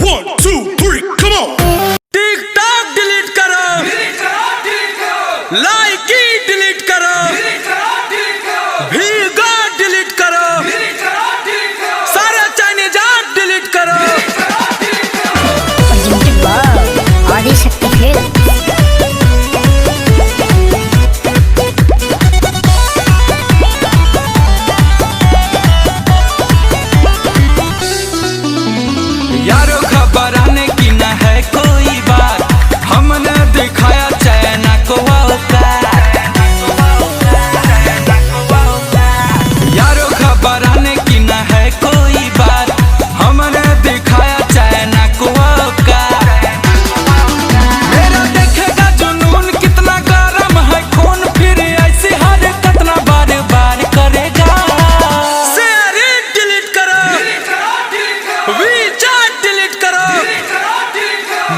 1 2 3 come on। TikTok delete करो, लाइकी delete करो, भीगा डिलीट करो, सारे चाइनीज ऐप डिलीट करो। आदिशक्ति फिल्म। यारो खबर आने की न है कोई बात, हमने दिखाया चाइना को औकात। यारो खबर आने की न है कोई बात, हमने दिखाया चाइना को औकात। मेरा देखेगा जुनून कितना गरम है खून, फिर ऐसी हरकत ना बार बार करेगा। शेयर डिलीट करो, वीचैट डिलीट करो।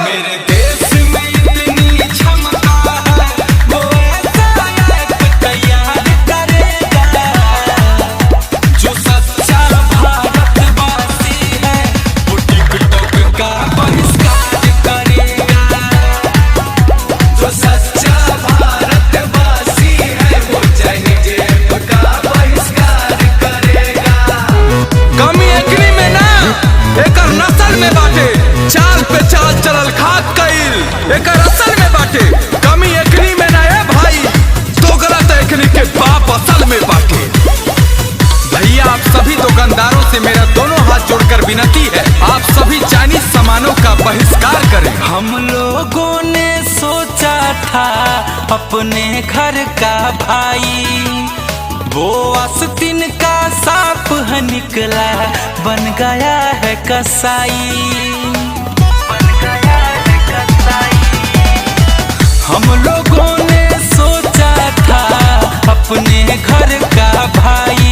मेरे देश में इतनी क्षमता है, वो ऐसा एक तैयार करेगा जो सच्चा भारतवासी है, वो टिकटॉक का बहिष्कार करेगा। जो सच्चा भारतवासी है, वो चाइनीज ऐप का बहिष्कार करेगा। कमी एकनी में ना, एकर नस्ल में बाटे, चाल पे चाल चलल खाक कईल, एकर असल में बाटे। कमी एकनी में ना है भाई, तो गलत एकनी के बाप असल में बाटे। भैया आप सभी दुकानदारों से मेरा दोनों हाथ जोड़कर विनती है, आप सभी चाइनीज सामानों का बहिष्कार करें। हम लोगों ने सोचा था अपने घर का भाई, वो आस्तीन का सांप है निकला, बन गया है कसाई। हम लोगों ने सोचा था अपने घर का भाई,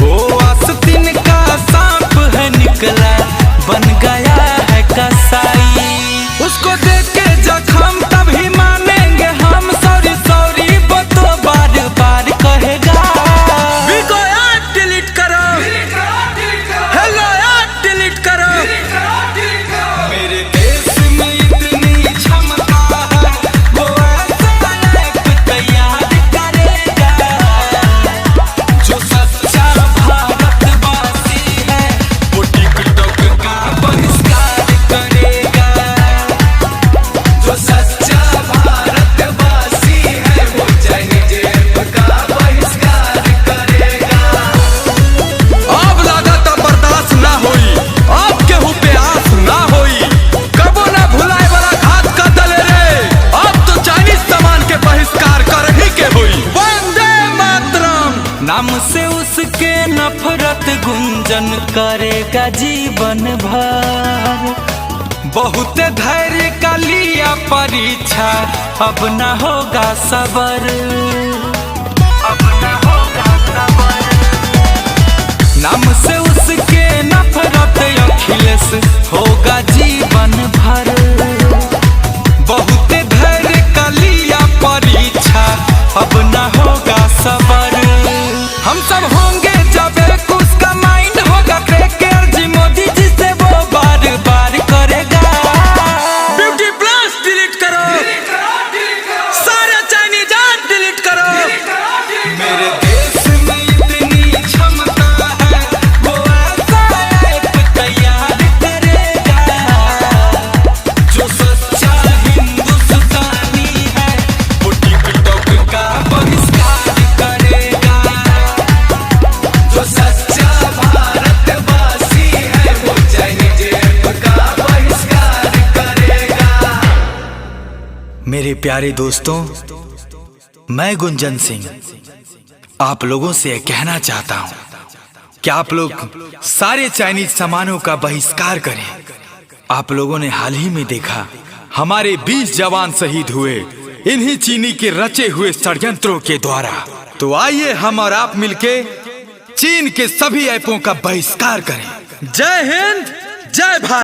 वो आस्तीन का सांप है निकला, बन गया है कसाई। उसको देख के जख्म तभी मानेंगे हम, सॉरी सॉरी वो तो बार बार कहेगा। बिगो ऐप डिलीट करो, हेलो ऐप डिलीट करो। मेरे देश में इतनी क्षमता है, वो ऐसा एक तैयार करेगा जो सच्चा भारतवासी है, वो टिकटॉक का बहिष्कार करेगा। जो सच्चा भारतवासी है, वो चाइनीज ऐप का बहिष्कार करेगा। अब लागत बर्दाश्त ना होई, अब केहू पे आस ना होई, कबो ना भुलाए वाला घात का दल रे। अब तो चाइनीज सामान के बहिष्कार कर ही के होई। वंदे मातरम। नाम से उसके नफरत गुंजन करेगा जीवन भर, बहुत धैर्य का लिया परीक्षा, अब न होगा सबर, अब न होगा सबर। नाम से उसके नफरत अखिलेश होगा जीवन भर, बहुत धैर्य का लिया परीक्षा, अब न होगा सबर। हम सब होंगे जब एक उसका माइंड होगा क्रैकर, जी मोदी जी से वो बार बार करेगा। ब्यूटी प्लस डिलीट करो, सारे चाइनीज ऐप डिलीट करो। मेरे देश में इतनी क्षमता है, वो ऐसा एक तैयार करेगा जो सच्चा हिंदुस्तानी है, वो टिकटॉक का बहिष्कार करेगा। जो सच्चा भारतवासी है, वो चाइनीज ऐप का बहिष्कार करेगा। मेरे प्यारे दोस्तों, मैं गुंजन सिंह आप लोगों से कहना चाहता हूं कि आप लोग सारे चाइनीज सामानों का बहिष्कार करें। आप लोगों ने हाल ही में देखा, हमारे 20 जवान शहीद हुए इन्हीं चीनी के रचे हुए षड्यंत्रों के द्वारा। तो आइए हम और आप मिलके चीन के सभी ऐपों का बहिष्कार करें। जय हिंद, जय भारत।